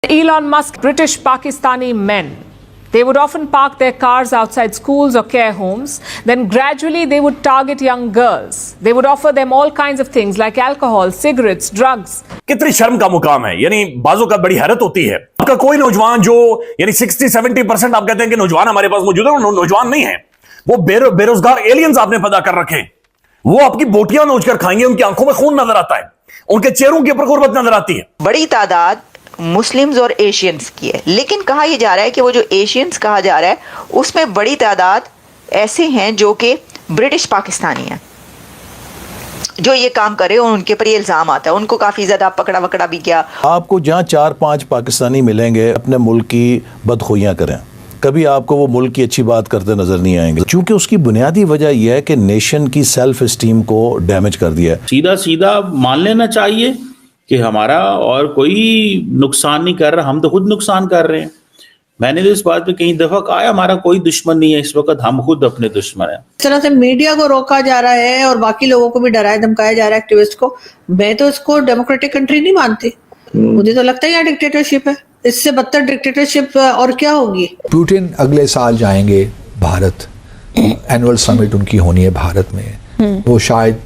Elon Musk, British Pakistani men. They would often park their cars outside schools or care homes. Then gradually they would target young girls. They would offer them all kinds of things like alcohol, cigarettes, drugs. कितनी शर्म का मुकाम है। यानी बाजों का बड़ी हैरत होती है। आपका कोई नौजवान जो यानी 60-70% आप कहते हैं कि नौजवान हमारे पास मौजूद है, वो नौजवान नहीं है, वो बेरोजगार एलियंस आपने पैदा कर रखे। वो आपकी बोटियां नोच कर खाएंगे, उनकी आंखों में खून नजर आता है, उनके चेहरों के ऊपर गुर्बत नजर आती है। बड़ी तादाद मुस्लिम्स और एशियंस की है, लेकिन कहा यह जा रहा है कि वो जो एशियंस कहा जा रहा है उसमें बड़ी तादाद ऐसे हैं जो कि ब्रिटिश पाकिस्तानी हैं जो ये काम करे और उनके पर ये इल्ज़ाम आता है। उनको काफ़ी ज़्यादा पकड़ा वकड़ा भी गया। आपको जहाँ 4-5 पाकिस्तानी मिलेंगे अपने मुल्क की बदखुइयाँ करें, कभी आपको वो मुल्क की अच्छी बात करते नजर नहीं आएंगे, क्योंकि उसकी बुनियादी वजह यह है कि नेशन की सेल्फ एस्टीम को डैमेज कर दिया है। सीधा सीधा मान लेना चाहिए कि हमारा और कोई नुकसान नहीं कर रहा, हम तो खुद नुकसान कर रहे हैं। मैंने तो इस बात पे कई दफा कहा है, हमारा कोई दुश्मन नहीं है इस वक्त, हम खुद अपने दुश्मन हैं। इस तरह से मीडिया को रोका जा रहा है और बाकी लोगों को भी डराया धमकाया जा रहा है, एक्टिविस्ट को। मैं तो इसको डेमोक्रेटिक कंट्री नहीं मानती, मुझे तो लगता है यहाँ डिक्टेटरशिप है। इससे बदतर डिक्टेटरशिप और क्या होगी। पुतिन अगले साल जाएंगे भारत, एनुअल समिट उनकी होनी है भारत में, वो शायद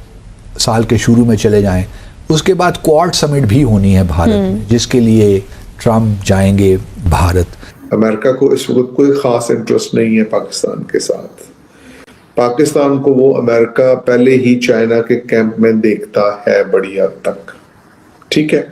साल के शुरू में चले जाएं। उसके बाद क्वाड समिट भी होनी है भारत में, जिसके लिए ट्रम्प जाएंगे भारत। अमेरिका को इस वक्त कोई खास इंटरेस्ट नहीं है पाकिस्तान के साथ। पाकिस्तान को वो अमेरिका पहले ही चाइना के कैंप में देखता है बड़ी हद तक, ठीक है।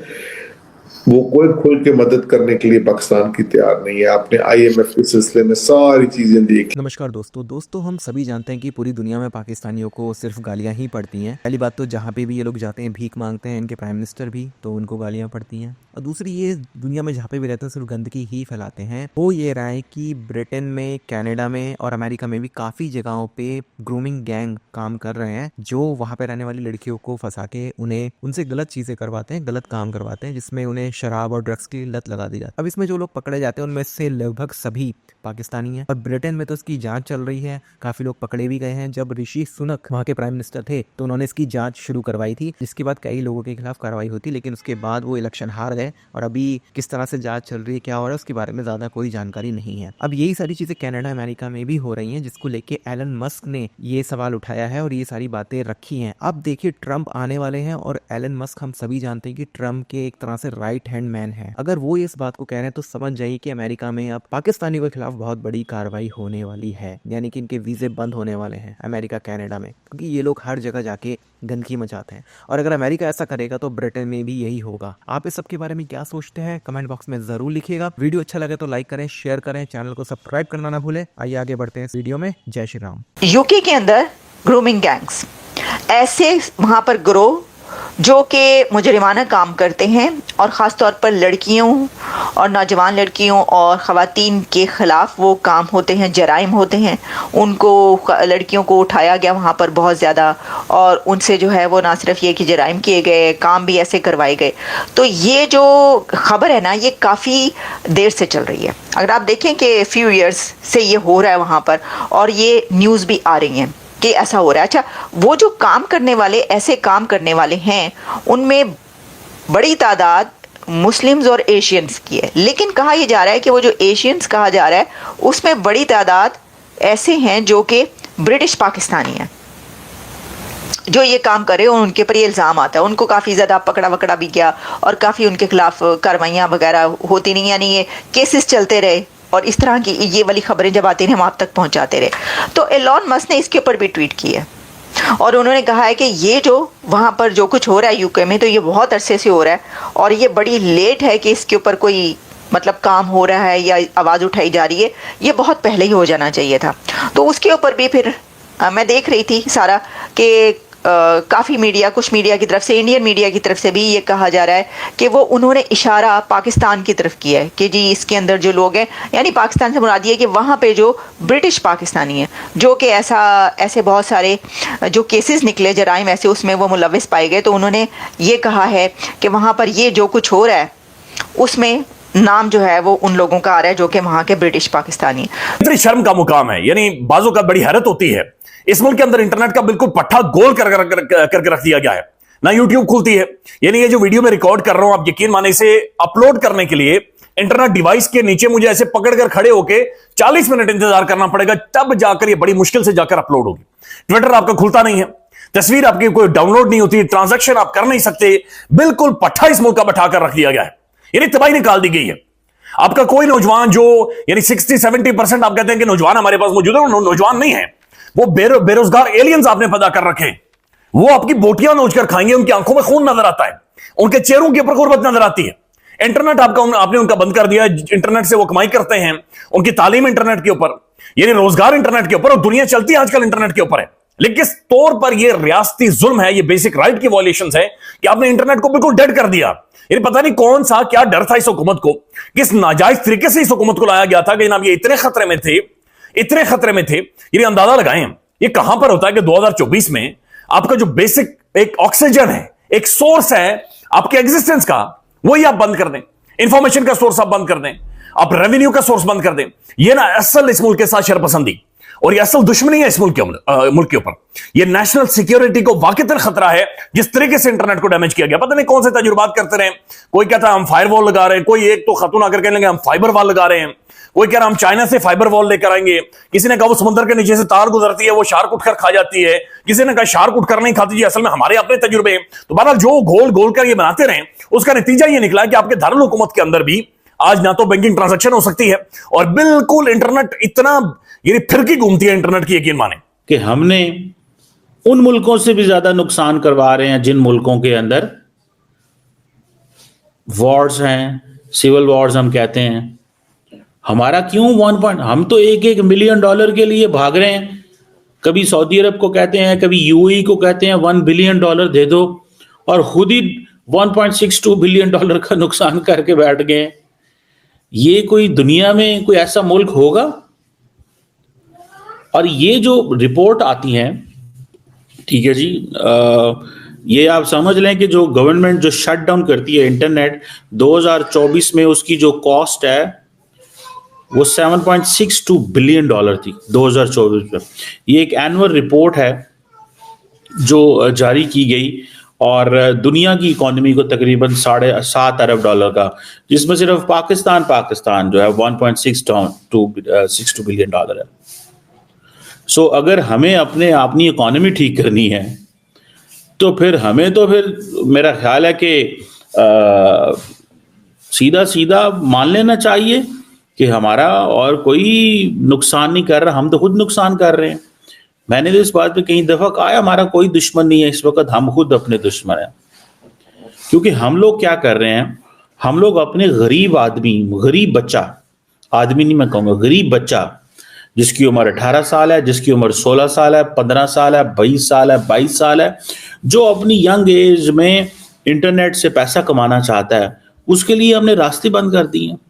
वो कोई खुल के मदद करने के लिए पाकिस्तान की तैयार नहीं है। आपने IMF के सिलसिले में सारी चीजें देखी। नमस्कार दोस्तों, हम सभी जानते हैं कि पूरी दुनिया में पाकिस्तानियों को सिर्फ गालियां ही पड़ती हैं। पहली बात तो जहाँ पे भी ये लोग जाते हैं भीख मांगते हैं, इनके प्राइम मिनिस्टर भी, तो उनको गालियां पड़ती हैं। और दूसरी, ये दुनिया में जहाँ पे भी रहते हैं सिर्फ गंदगी ही फैलाते हैं। वो ये रहा है कि ब्रिटेन में, कनाडा में और अमेरिका में भी काफ़ी जगहों पे ग्रूमिंग गैंग काम कर रहे हैं, जो वहाँ पे रहने वाली लड़कियों को फंसा के उनसे गलत चीज़ें करवाते हैं, गलत काम करवाते हैं, जिसमें उन्हें शराब और ड्रग्स की लत लगा दी जाती है। अब इसमें जो लोग पकड़े जाते हैं उनमें से लगभग सभी पाकिस्तानी हैं। और ब्रिटेन में तो इसकी जांच चल रही है, काफ़ी लोग पकड़े भी गए हैं। जब ऋषि सुनक वहाँ के प्राइम मिनिस्टर थे तो उन्होंने इसकी जांच शुरू करवाई थी, जिसके बाद कई लोगों के खिलाफ कार्रवाई होती, लेकिन उसके बाद वो इलेक्शन हार गए। और अभी किस तरह से जांच चल रही है, क्या हो रहा है, उसके बारे में ज़्यादा कोई जानकारी नहीं है। अब यही सारी चीज़ें कनाडा अमेरिका में भी हो रही हैं, जिसको लेके एलन मस्क ने ये सवाल उठाया है और ये सारी बातें रखी हैं। अब देखिए, ट्रंप आने वाले हैं और एलन मस्क हम सभी जानते हैं कि ट्रंप के एक तरह से राइट हैंड मैन है। अगर वो इस बात को कह रहे हैं तो समझ जाइए कि अमेरिका में अब पाकिस्तानियों के खिलाफ बहुत बड़ी कार्रवाई होने वाली है, यानी कि इनके वीजे बंद होने वाले हैं अमेरिका कनाडा में, क्योंकि ये लोग हर जगह जाके गंदगी मचाते हैं। और अगर अमेरिका ऐसा करेगा तो ब्रिटेन में भी यही होगा। आप इस सब के बारे में क्या सोचते हैं कमेंट बॉक्स में जरूर लिखिएगा। वीडियो अच्छा लगे तो लाइक करें, शेयर करें, चैनल को सब्सक्राइब करना ना भूलें। आइए आगे बढ़ते हैं इस वीडियो में। जय श्री राम। यूके के अंदर ग्रूमिंग गैंग्स, ऐसे वहाँ पर ग्रोह जो कि मुजरिमाना काम करते हैं और ख़ास तौर पर लड़कियों और नौजवान लड़कियों और ख़वातीन के ख़िलाफ़ वो काम होते हैं, जराइम होते हैं। उनको लड़कियों को उठाया गया वहाँ पर बहुत ज़्यादा, और उनसे जो है वो ना सिर्फ ये कि जराइम किए गए, काम भी ऐसे करवाए गए। तो ये जो ख़बर है ना, ये काफ़ी देर से चल रही है। अगर आप देखें कि फ्यू ईयर्स से ये हो रहा है वहाँ पर, और ये न्यूज़ भी आ रही हैं कि ऐसा हो रहा है। अच्छा, वो जो काम करने वाले, ऐसे काम करने वाले हैं, उनमें बड़ी तादाद मुस्लिम्स और एशियंस की है, लेकिन कहा यह जा रहा है कि वो जो एशियंस कहा जा रहा है उसमें बड़ी तादाद ऐसे हैं जो कि ब्रिटिश पाकिस्तानी हैं जो ये काम करे और उनके पर ये इल्ज़ाम आता है। उनको काफ़ी ज़्यादा पकड़ा वकड़ा भी गया और काफ़ी उनके खिलाफ कार्रवाइयाँ वगैरह होती नहीं, यानी ये केसेस चलते रहे और इस तरह की ये वाली खबरें जब आती हैं हम आप तक पहुंचाते रहे। तो एलॉन मस्क ने इसके ऊपर भी ट्वीट की है और उन्होंने कहा है कि ये जो वहाँ पर जो कुछ हो रहा है यूके में, तो ये बहुत अरसे से हो रहा है और ये बड़ी लेट है कि इसके ऊपर कोई मतलब काम हो रहा है या आवाज़ उठाई जा रही है। ये बहुत पहले ही हो जाना चाहिए था। तो उसके ऊपर भी फिर मैं देख रही थी सारा कि काफ़ी मीडिया, कुछ मीडिया की तरफ से, इंडियन मीडिया की तरफ से भी ये कहा जा रहा है कि वो उन्होंने इशारा पाकिस्तान की तरफ किया है कि जी इसके अंदर जो लोग हैं, यानी पाकिस्तान से मुराद ये कि वहाँ पे जो ब्रिटिश पाकिस्तानी हैं जो कि ऐसे बहुत सारे जो केसेस निकले जराइम ऐसे, उसमें वो मुलविस पाए गए। तो उन्होंने ये कहा है कि वहाँ पर ये जो कुछ हो रहा है उसमें नाम जो है वो उन लोगों का आ रहा है जो कि वहाँ के ब्रिटिश पाकिस्तानी। इतनी शर्म का मुकाम है। यानी बाजों का बड़ी हैरत होती है। इस मुल्क के अंदर इंटरनेट का बिल्कुल पट्टा गोल करके रख दिया गया है, ना यूट्यूब खुलती है। यानी ये जो वीडियो में रिकॉर्ड कर रहा हूं, आप यकीन माने, इसे अपलोड करने के लिए इंटरनेट डिवाइस के नीचे मुझे ऐसे पकड़कर खड़े होके 40 मिनट इंतजार करना पड़ेगा, तब जाकर ये बड़ी मुश्किल से जाकर अपलोड होगी। ट्विटर आपका खुलता नहीं है, तस्वीर आपकी कोई डाउनलोड नहीं होती, ट्रांजैक्शन आप कर नहीं सकते, बिल्कुल पट्टा इस मुल्क का बैठाकर रख दिया गया है, यानी तबाही निकाल दी गई है। आपका कोई नौजवान जो यानी 60-70% आप कहते हैं कि नौजवान हमारे पास मौजूद है, नौजवान नहीं है, वो बेरोजगार एलियंस आपने पैदा कर रखे हैं। वो आपकी बोटियां नोच कर खाएंगे, उनकी आंखों में खून नजर आता है, उनके चेहरों के ऊपर गुर्बत नजर आती है। इंटरनेट आपने उनका बंद कर दिया, इंटरनेट से वो कमाई करते हैं, उनकी तालीम इंटरनेट के ऊपर, यानी रोजगार इंटरनेट के ऊपर, और दुनिया चलती है आजकल इंटरनेट के ऊपर है। लेकिन किस तौर पर यह रियासती जुल्म है, ये बेसिक राइट की वॉयलेशंस है कि आपने इंटरनेट को बिल्कुल डेड कर दिया। यानी पता नहीं कौन सा क्या डर था इस हुकूमत को, किस नाजायज तरीके से इस हुकूमत को लाया गया था कि जनाब ये इतने खतरे में थे, इतने खतरे में थे। यानी अंदाजा लगाएं ये कहां पर होता है कि 2024 में आपका जो बेसिक एक ऑक्सीजन है, एक सोर्स है आपके एग्जिस्टेंस का, वही आप बंद कर दें, इंफॉर्मेशन का सोर्स आप बंद कर दें, आप रेवेन्यू का सोर्स बंद कर दें। यह ना असल इस मुल्क के साथ शरपसंदी और यह असल दुश्मनी है इस मुल्क के ऊपर। यह नेशनल सिक्योरिटी को वाकईतन खतरा है जिस तरीके से इंटरनेट को डैमेज किया गया। पता नहीं कौन से तजुर्बात करते रहे, कोई कहता है हम फायरवॉल लगा रहे हैं, कोई एक तो खातून आकर कहने लगे हम फाइबर वॉल लगा रहे हैं, कोई कह रहा हम चाइना से फाइबर वॉल लेकर आएंगे, किसी ने कहा वो समुद्र के नीचे से तार गुजरती है वो शार्क उठकर खा जाती है, किसी ने कहा शार्क उठकर नहीं खाती जी, असल में हमारे अपने तजुर्बे हैं। तो बहरहाल जो गोल गोल कर ये बनाते रहे, उसका नतीजा ये निकला कि आपके दारुल हुकूमत के अंदर भी आज ना तो बैंकिंग ट्रांजैक्शन हो सकती है और बिल्कुल इंटरनेट इतना ये फिरकी घूमती है इंटरनेट की, यकीन माने कि हमने उन मुल्कों से भी ज्यादा नुकसान करवा रहे हैं जिन मुल्कों के अंदर वॉर्स हैं, सिविल वॉर्स हम कहते हैं। हमारा क्यों 1 हम तो $1 मिलियन के लिए भाग रहे हैं। कभी सऊदी अरब को कहते हैं, कभी यूएई को कहते हैं $1 बिलियन दे दो, और खुद ही $1.62 बिलियन का नुकसान करके बैठ गए। ये कोई दुनिया में कोई ऐसा मुल्क होगा? और ये जो रिपोर्ट आती है, ठीक है जी, ये आप समझ लें कि जो गवर्नमेंट जो शट डाउन करती है इंटरनेट 2024 में, उसकी जो कॉस्ट है वो $7.62 बिलियन थी 2024 में। ये एक एनुअल रिपोर्ट है जो जारी की गई और दुनिया की इकोनॉमी को तकरीबन $7.5 अरब का, जिसमें सिर्फ पाकिस्तान जो है 1.62 बिलियन है। सो अगर हमें अपनी इकोनॉमी ठीक करनी है तो फिर मेरा ख्याल है कि सीधा मान लेना चाहिए कि हमारा और कोई नुकसान नहीं कर रहा, हम तो खुद नुकसान कर रहे हैं। मैंने तो इस बात पे कई दफा कहा है, हमारा कोई दुश्मन नहीं है इस वक्त, हम खुद अपने दुश्मन हैं। क्योंकि हम लोग क्या कर रहे हैं, हम लोग अपने गरीब बच्चा जिसकी उम्र 18 साल है, जिसकी उम्र 16 साल है, 15 साल है, 20 साल है, 22 साल है, जो अपनी यंग एज में इंटरनेट से पैसा कमाना चाहता है, उसके लिए हमने रास्ते बंद कर दिए हैं।